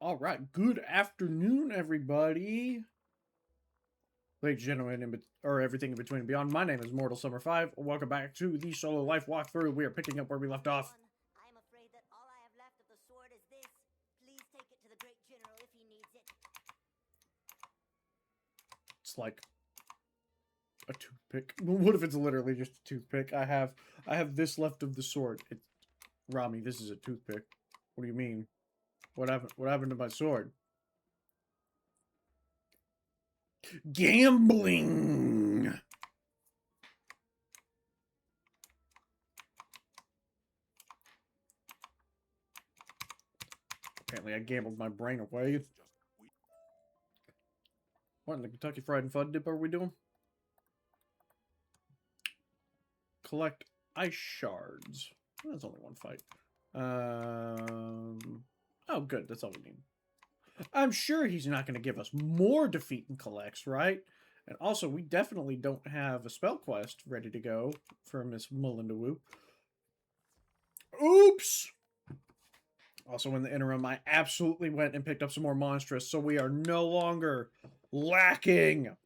All right, good afternoon, everybody. Ladies and gentlemen, or everything in between and beyond. My name is Mortal Summer 5. Welcome back to the Solo Life walkthrough. We are picking up where we left off. I'm afraid that all I have left of the sword is this. Please take it to the great general if he needs it. It's like a toothpick. What if it's literally just a toothpick? I have this left of the sword. Rami, this is a toothpick. What do you mean? What happened to my sword? Gambling. Apparently I gambled my brain away. What in the Kentucky Fried and Fun dip are we doing? Collect ice shards. That's only one fight. Oh, good. That's all we need. I'm sure he's not going to give us more defeat and collects, right? And also, we definitely don't have a spell quest ready to go for Miss Melinda Wu. Oops! Also, in the interim, I absolutely went and picked up some more monstrous, so we are no longer lacking.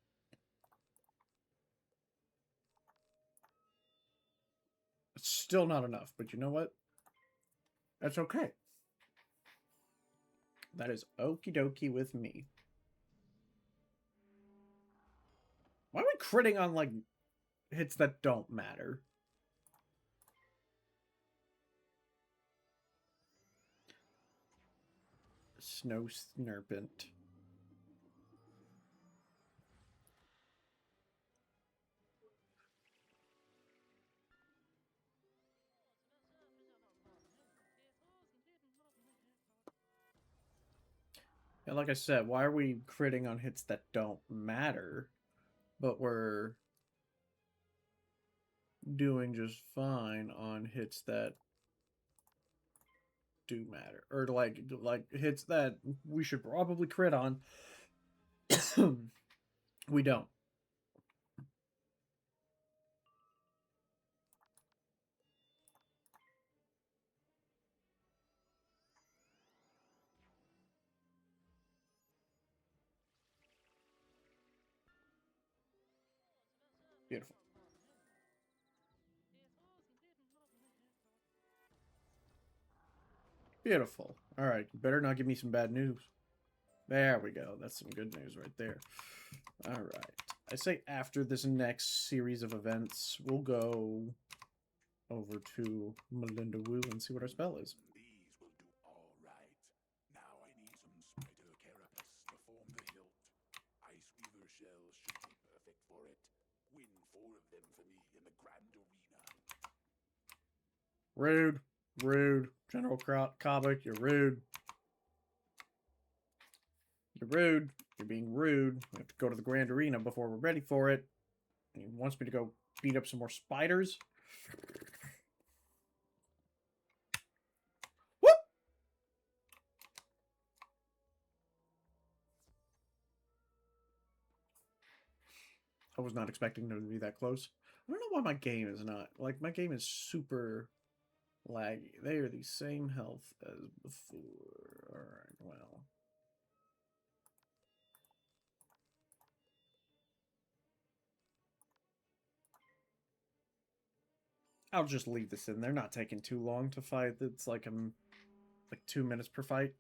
It's still not enough, but you know what? That's okay. That is okie dokie with me. Why are we critting on, like, hits that don't matter? Snow Snurpant. And like I said, why are we critting on hits that don't matter? But we're doing just fine on hits that do matter. Or like hits that we should probably crit on. We don't. Beautiful. Beautiful. Alright, you better not give me some bad news. There we go. That's some good news right there. Alright. I say after this next series of events, we'll go over to Melinda Wu and see what our spell is. These will do all right. Now I need some spider carapace to form the hilt. Ice weaver shells should be perfect for it. Win 4 of them for me in the grand arena. Rude. Rude. General Kabak, you're rude. You're rude. You're being rude. We have to go to the grand arena before we're ready for it. And he wants me to go beat up some more spiders. Whoop! I was not expecting them to be that close. I don't know why my game is not. Like, my game is super laggy. They are the same health as before. Alright, well. I'll just leave this in. They're not taking too long to fight. It's like like 2 minutes per fight.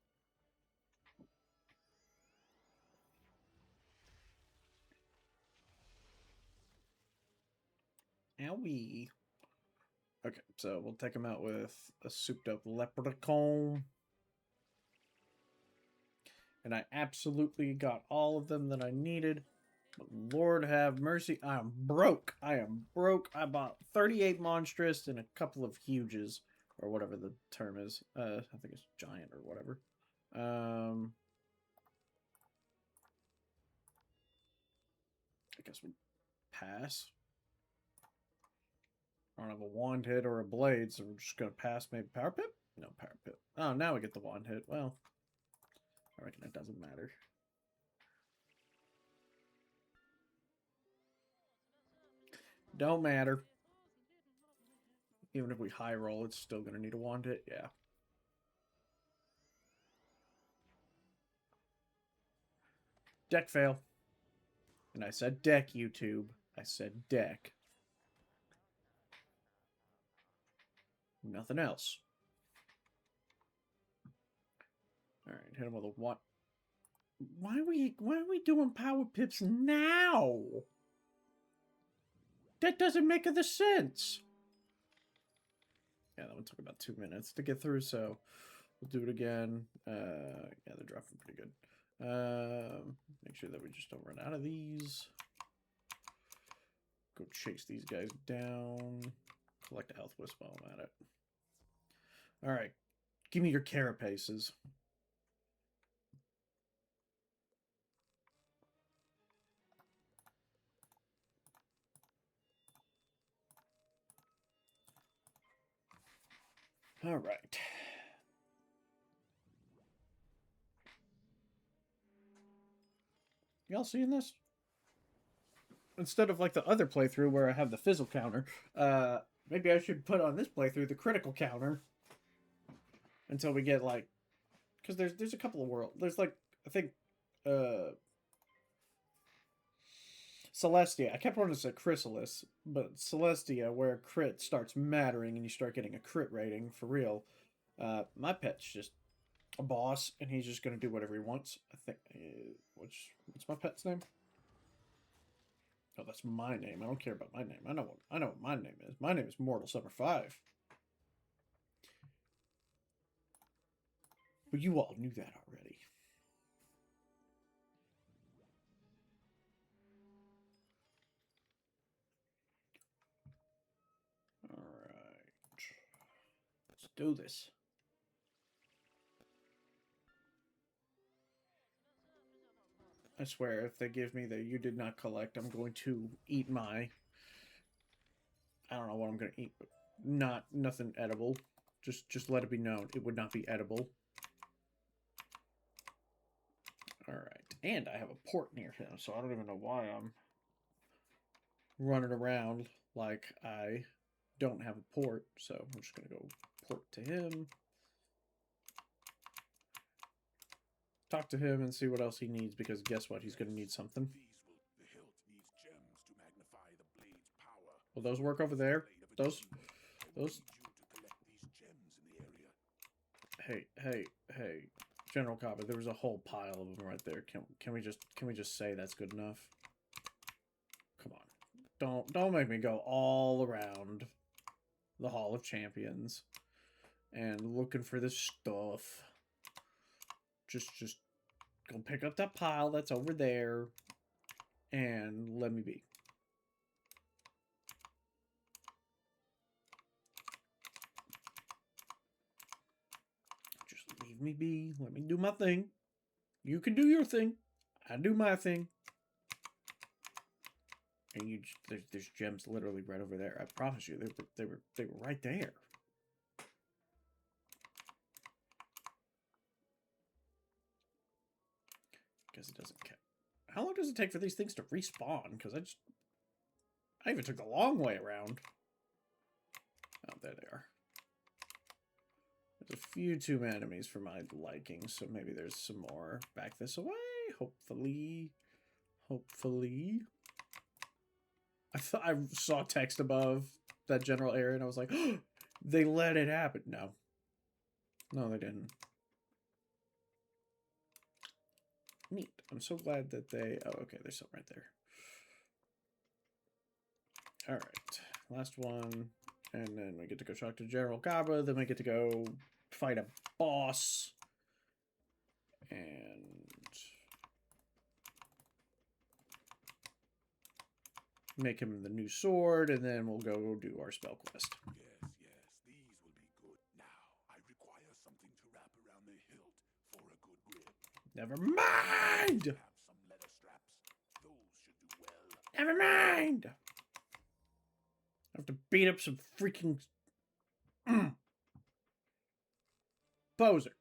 Owie. Okay, so we'll take him out with a souped up leprechaun. And I absolutely got all of them that I needed. But Lord have mercy, I am broke. I am broke. I bought 38 monstrous and a couple of huges, or whatever the term is. I think it's giant or whatever. I guess we pass. I don't have a wand hit or a blade, so we're just gonna pass. Maybe power pip? No, power pip. Oh, now we get the wand hit. Well, I reckon it doesn't matter. Don't matter. Even if we high roll, it's still gonna need a wand hit. Yeah. Deck fail. And I said deck, YouTube. I said deck. Nothing else. Alright, hit him with a one. Why are we doing power pips now? That doesn't make any sense. Yeah, that one took about 2 minutes to get through, so we'll do it again. Yeah, they're dropping pretty good. Make sure that we just don't run out of these. Go chase these guys down. Collect a health wisp while I'm at it. Alright. Give me your carapaces. Alright. Y'all seeing this? Instead of like the other playthrough where I have the fizzle counter, maybe I should put on this playthrough the critical counter until we get like, because there's a couple of worlds. There's like, I think, Celestia. I kept wanting to say Chrysalis, but Celestia, where crit starts mattering and you start getting a crit rating for real. My pet's just a boss, and he's just gonna do whatever he wants. I think. What's my pet's name? Oh, that's my name. I don't care about my name. I know what my name is. My name is Mortal Summer 5. But you all knew that already. Alright. Let's do this. I swear, if they give me the you did not collect, I'm going to eat my... I don't know what I'm going to eat, but nothing edible. Just let it be known, it would not be edible. Alright, and I have a port near him, so I don't even know why I'm running around like I don't have a port, so I'm just going to go port to him. Talk to him and see what else he needs, because guess what? He's going to need something. The hilt needs gems to magnify the blade's power. Will those work over there? Those... Hey, General Copper, there was a whole pile of them right there. Can we just say that's good enough? Come on. Don't make me go all around the Hall of Champions and looking for this stuff. Just go pick up that pile that's over there and let me be. Just leave me be. Let me do my thing. You can do your thing. I do my thing. And you just, there's gems literally right over there. I promise you, they were right there. Guess it doesn't count. How long does it take for these things to respawn? Because I even took the long way around. Oh, there they are. There's a few too many enemies for my liking, so maybe there's some more back this way. Hopefully. I saw text above that general area, and I was like, oh, they let it happen. No. No, they didn't. Neat. I'm so glad that they... Oh, okay, there's some right there. Alright. Last one. And then we get to go talk to General Kaba. Then we get to go fight a boss. And... make him the new sword. And then we'll go do our spell quest. Yes, these will be good. Now, I require something to wrap around the hilt for a good grip. Never mind! Have some leather straps. Those should do well. Never mind! I have to beat up some freaking... poser.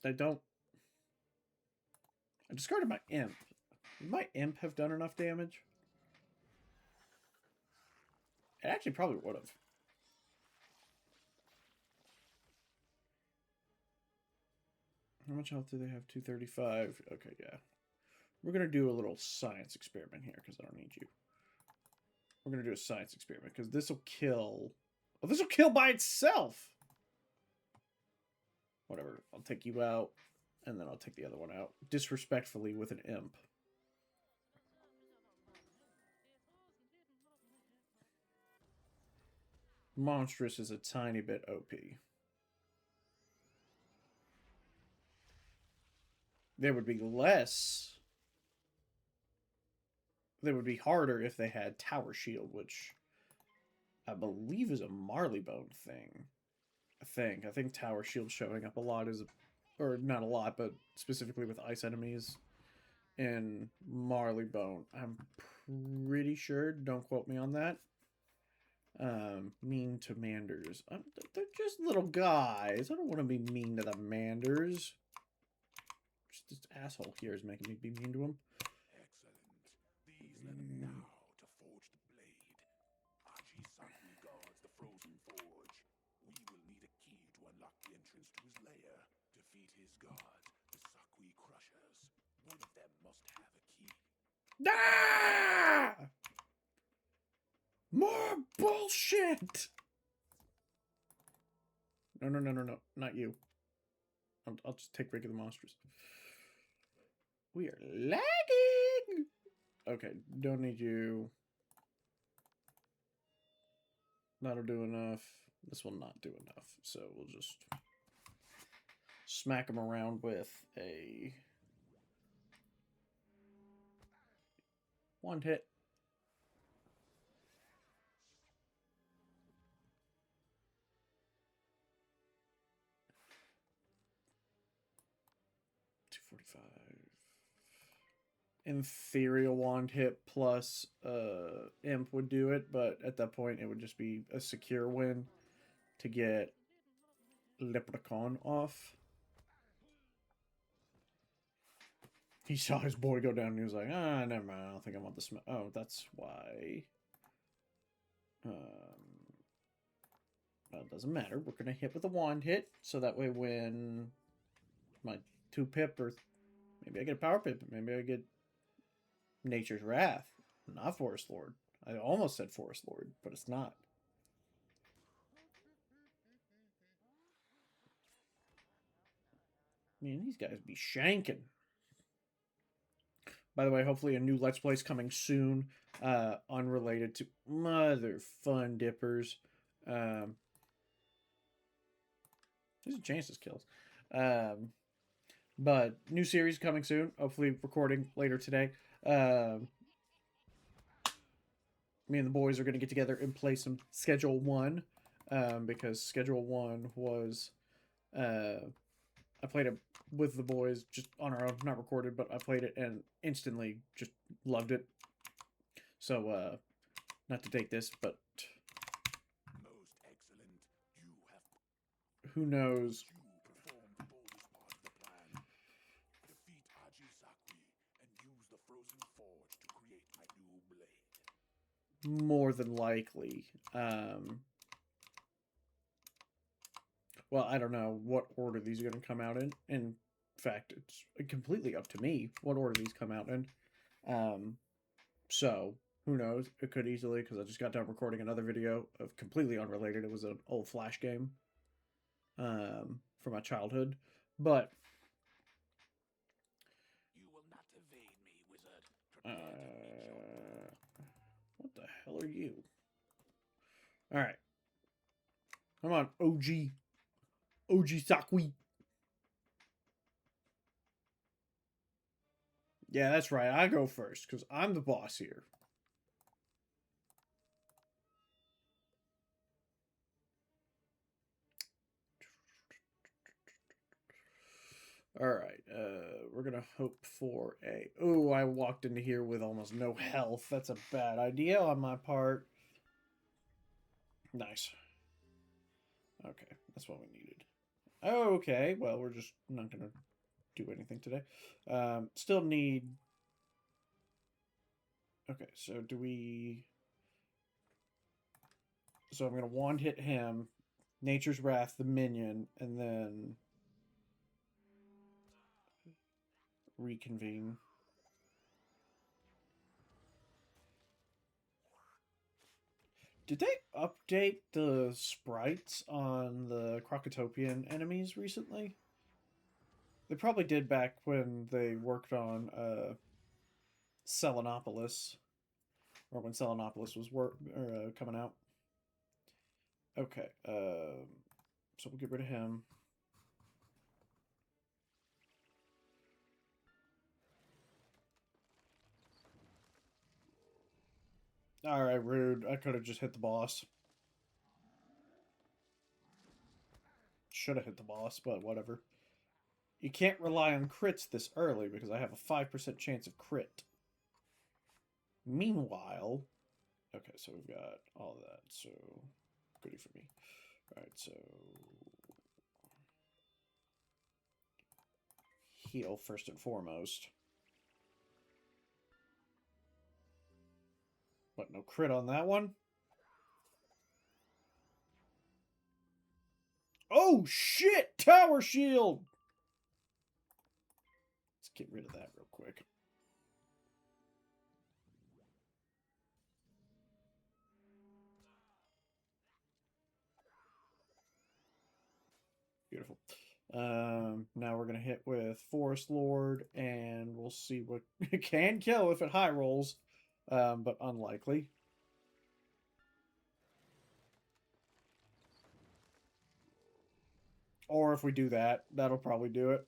I don't... I discarded my imp. Would my imp have done enough damage? It actually probably would have. How much health do they have? 235. Okay, yeah. We're going to do a little science experiment here because I don't need you. We're going to do a science experiment because this will kill... Oh, this will kill by itself! Whatever. I'll take you out, and then I'll take the other one out. Disrespectfully with an imp. Monstrous is a tiny bit OP. There would be less... They would be harder if they had Tower Shield, which I believe is a Marleybone thing. I think Tower Shield showing up a lot is... Or not a lot, but specifically with ice enemies in Marleybone. I'm pretty sure. Don't quote me on that. Mean to Manders. They're just little guys. I don't want to be mean to the Manders. Just this asshole here is making me be mean to him. Excellent. These them now to forge the blade. Ajisakwi guards the frozen forge. We will need a key to unlock the entrance to his lair. Defeat his guard, the Sakwi Crushers. One of them must have a key. Ah! More bullshit! No. Not you. I'll just take regular monsters. We are lagging! Okay, don't need you. That'll do enough. This will not do enough. So we'll just smack him around with a one hit. In theory, a wand hit plus imp would do it, but at that point, it would just be a secure win to get Leprechaun off. He saw his boy go down and he was like, ah, never mind, I don't think I want this. Oh, that's why. Well, it doesn't matter. We're going to hit with a wand hit, so that way when my 2-pip or maybe I get a power pip, maybe I get Nature's Wrath, not Forest Lord. I almost said Forest Lord, but it's not. Man, these guys be shanking. By the way, hopefully a new Let's Play's coming soon, unrelated to Mother Fun Dippers. There's a chance this kills. But new series coming soon, hopefully recording later today. Me and the boys are going to get together and play some Schedule 1, because Schedule 1 was, I played it with the boys just on our own, not recorded, but I played it and instantly just loved it. So, not to take this, but Most excellent. You have who knows? performed the boldest part of the plan. Defeat Ajisakwi and use the frozen forge to create my new blade. More than likely. Well, I don't know what order these are going to come out in. In fact, it's completely up to me what order these come out in. So, who knows? It could easily, because I just got done recording another video of completely unrelated. It was an old Flash game from my childhood. But You will not evade me, wizard. Prepare to meet your doom. what the hell are you? All right. Come on, OG Sakwi. Yeah, that's right. I go first because I'm the boss here. All right. We're going to hope for a... Oh, I walked into here with almost no health. That's a bad idea on my part. Nice. Okay, that's what we needed. Okay, well, we're just not going to do anything today. Still need... Okay, so do we... So I'm going to wand hit him, Nature's Wrath, the minion, and then... reconvene. Did they update the sprites on the Crocotopian enemies recently? They probably did back when they worked on Selenopolis, or when Selenopolis was coming out. Okay, so we'll get rid of him. Alright, rude. I could have just hit the boss. Should have hit the boss, but whatever. You can't rely on crits this early because I have a 5% chance of crit. Meanwhile... Okay, so we've got all of that, so... Goody for me. Alright, so... Heal first and foremost. What, no crit on that one? Oh, shit! Tower shield! Let's get rid of that real quick. Beautiful. Now we're going to hit with Forest Lord, and we'll see what it can kill if it high rolls, but unlikely. Or if we do that, that'll probably do it.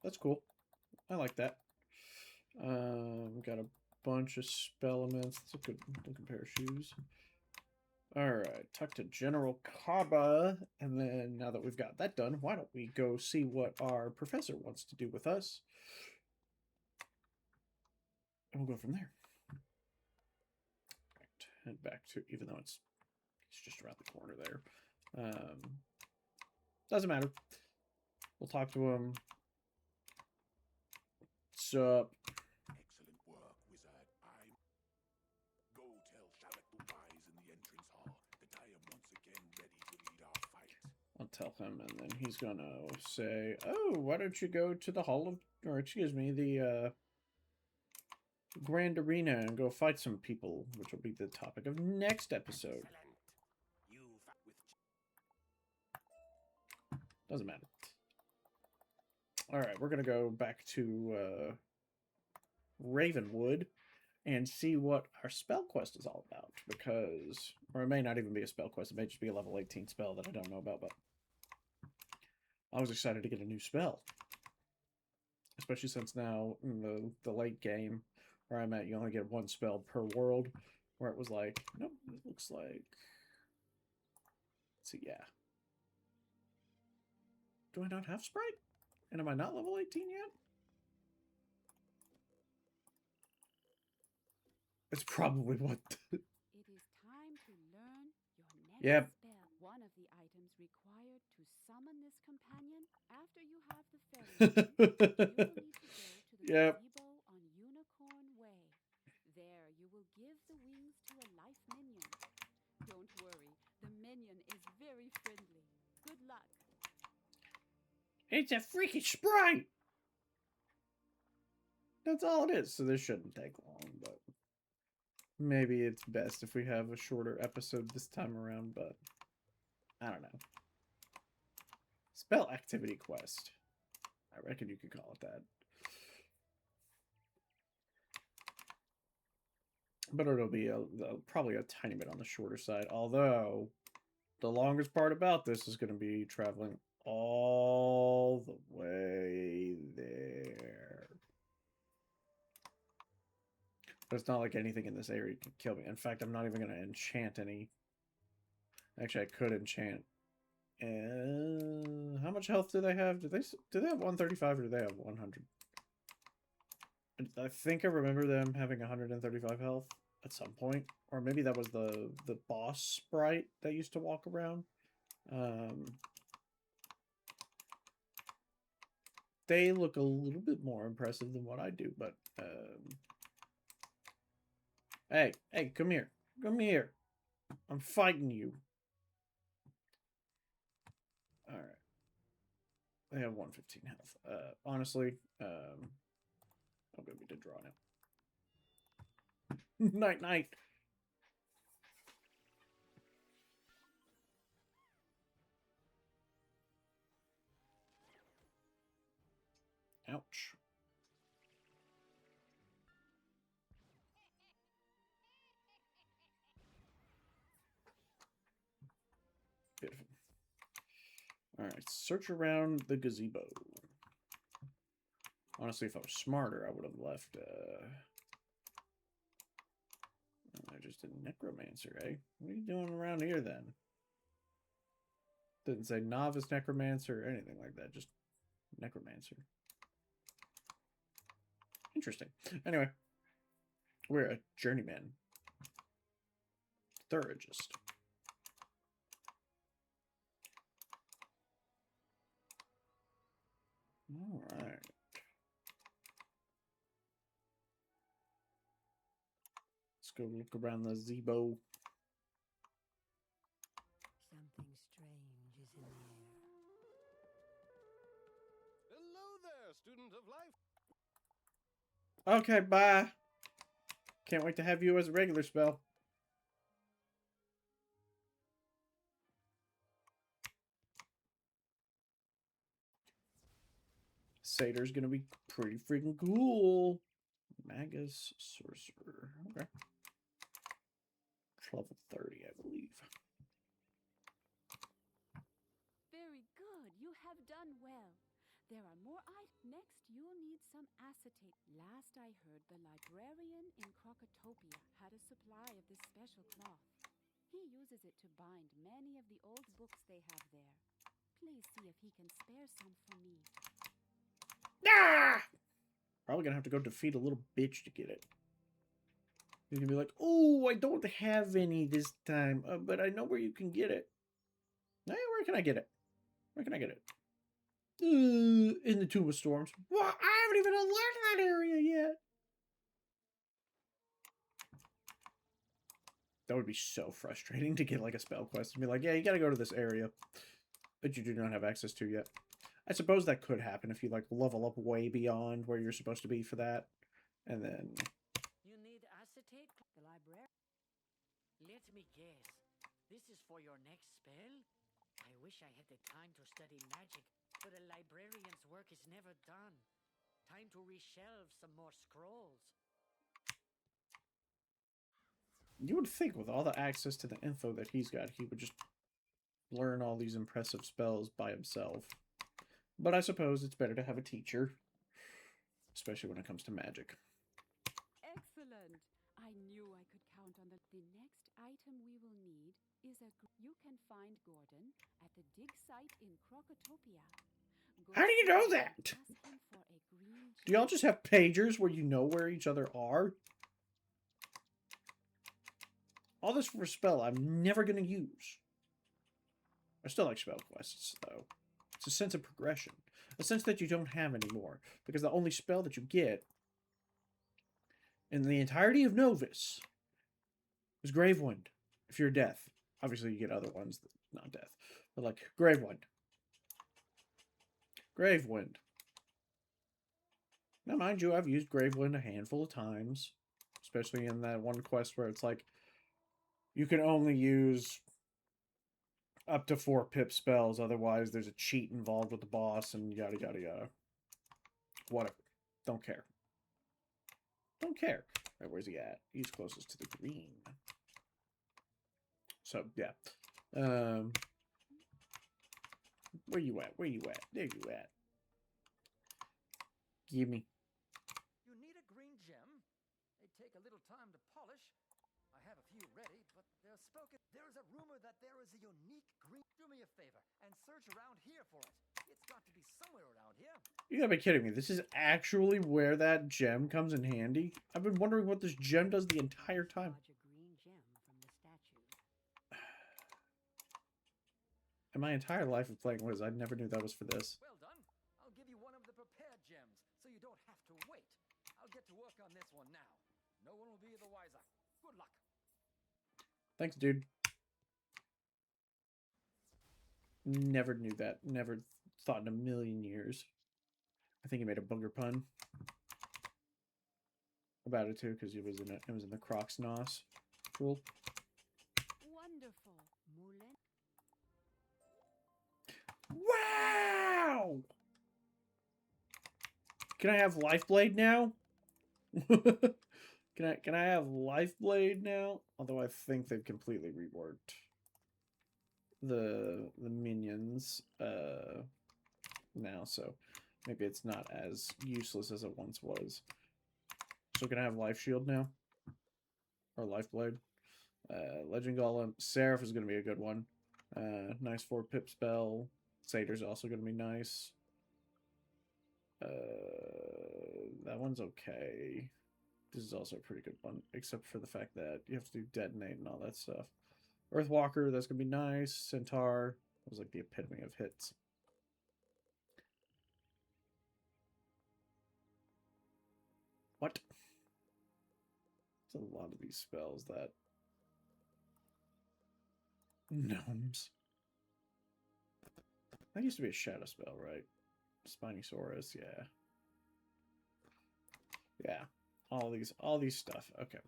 That's cool. I like that. Got a bunch of spell elements. That's a good looking pair of shoes. Alright, talk to General Kaba, and then now that we've got that done, why don't we go see what our professor wants to do with us? And we'll go from there. Right, head back to, even though it's just around the corner there. Doesn't matter. We'll talk to him. What's up? Excellent work, Wizard. Go tell Shalak the Wise in the entrance hall that I am once again ready to lead our fight. I'll tell him, and then he's gonna say, "Oh, why don't you go to the Hall of, or excuse me, the Grand Arena and go fight some people," which will be the topic of next episode. Doesn't matter. Alright, we're going to go back to Ravenwood and see what our spell quest is all about. Because, or it may not even be a spell quest. It may just be a level 18 spell that I don't know about. But I was excited to get a new spell. Especially since now, in the late game where I'm at, you only get one spell per world. Where it was like, nope, it looks like... Let's see, yeah. Do I not have Sprite? And am I not level 18 yet? It's probably what... It is time to learn your next Yep. spell. One of the items required to summon this companion after you have the fairy. You will need to go to the Yep. gazebo on Unicorn Way. There you will give the wings to a life minion. Don't worry, the minion is very friendly. Good luck. It's a freaking Sprite! That's all it is, so this shouldn't take long, but... Maybe it's best if we have a shorter episode this time around, but... I don't know. Spell activity quest. I reckon you could call it that. But it'll be probably a tiny bit on the shorter side, although... The longest part about this is going to be traveling all the way there. But it's not like anything in this area can kill me. In fact, I'm not even going to enchant any. Actually, I could enchant. How much health do they have? Do they have 135 or do they have 100? I think I remember them having 135 health at some point. Or maybe that was the boss sprite that used to walk around. They look a little bit more impressive than what I do, but hey, come here. Come here. I'm fighting you. They have 115 health. Honestly, oh good, we did draw now. Night night. Ouch. Beautiful. Alright, search around the gazebo. Honestly, if I was smarter, I would have left, I just did necromancer, eh? What are you doing around here, then? Didn't say novice necromancer or anything like that, just necromancer. Interesting. Anyway, we're a journeyman. Thurologist. Alright. Let's go look around the gazebo. Something strange is in the air. Hello there, student of life. Okay, bye. Can't wait to have you as a regular spell. Satyr's gonna be pretty freaking cool. Magus Sorcerer. Okay. Level 30, I believe. Very good. You have done well. There are more items. Next, you'll need some acetate. Last I heard, the librarian in Crocotopia had a supply of this special cloth. He uses it to bind many of the old books they have there. Please see if he can spare some for me. Ah! Probably gonna have to go defeat a little bitch to get it. He's gonna be like, oh, I don't have any this time, but I know where you can get it. Hey, where can I get it? Where can I get it? In the Tomb of Storms. Well, I haven't even unlocked that area yet. That would be so frustrating to get like a spell quest and be like, yeah, you gotta go to this area that you do not have access to yet. I suppose that could happen if you like level up way beyond where you're supposed to be for that. And then... You need acetate? The library? Let me guess. This is for your next spell? I wish I had the time to study magic, but a librarian's work is never done. Time to reshelve some more scrolls. You would think with all the access to the info that he's got, he would just learn all these impressive spells by himself. But I suppose it's better to have a teacher, especially when it comes to magic. Excellent. I knew I could count on the next item we will need is you can find Gordon at the dig site in Crocotopia. How do you know that? Ask him for a green Do y'all just have pagers where you know where each other are? All this for a spell I'm never going to use. I still like spell quests, though. It's a sense of progression. A sense that you don't have anymore. Because the only spell that you get in the entirety of Novus is Gravewind. If you're death. Obviously, you get other ones that not death. But like, Gravewind. Gravewind. Now, mind you, I've used Gravewind a handful of times. Especially in that one quest where it's like, you can only use up to 4 pip spells, otherwise there's a cheat involved with the boss, and yada yada yada. Whatever. Don't care. Don't care. Right, where's he at? He's closest to the green. So, yeah. Where you at? Where you at? There you at. Give me. You need a green gem. They take a little time to polish. I have a few ready, but they're spoken. There is a rumor that there is a unique green. Do me a favor and search around here for it. It's got to be somewhere around here. You gotta be kidding me. This is actually where that gem comes in handy? I've been wondering what this gem does the entire time. Dodge a green gem from the statue. In my entire life of playing Wiz, I never knew that was for this. Well done. I'll give you one of the prepared gems, so you don't have to wait. I'll get to work on this one now. No one will be the wiser. Good luck. Thanks, dude. Never knew that. Never thought in a million years. I think he made a booger pun about it too, because it was in the Crocs Nos. Cool. Wonderful. Moulin. Wow! Can I have Lifeblade now? Can I have Lifeblade now? Although I think they've completely reworked the minions now, so maybe it's not as useless as it once was. So can I have Life Shield now? Or Lifeblade? Legend Golem. Seraph is going to be a good one. Nice 4 pip spell. Satyr's also going to be nice. That one's okay. This is also a pretty good one, except for the fact that you have to do detonate and all that stuff. Earthwalker, that's going to be nice. Centaur, that was like the epitome of hits. What? There's a lot of these spells that... Gnomes. That used to be a shadow spell, right? Spinosaurus, yeah. Yeah. All these stuff. Okay.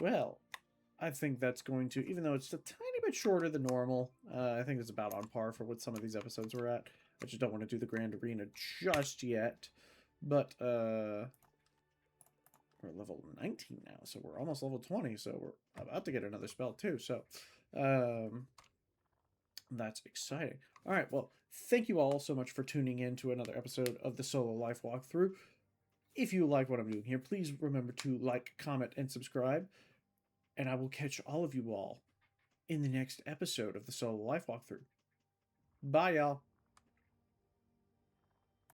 Well, I think that's going to, even though it's a tiny bit shorter than normal, I think it's about on par for what some of these episodes were at. I just don't want to do the Grand Arena just yet. But, we're level 19 now, so we're almost level 20, so we're about to get another spell too, so, that's exciting. All right, well, thank you all so much for tuning in to another episode of the Solo Life Walkthrough. If you like what I'm doing here, please remember to like, comment, and subscribe. And I will catch all of you all in the next episode of the Solo Life Walkthrough. Bye, y'all.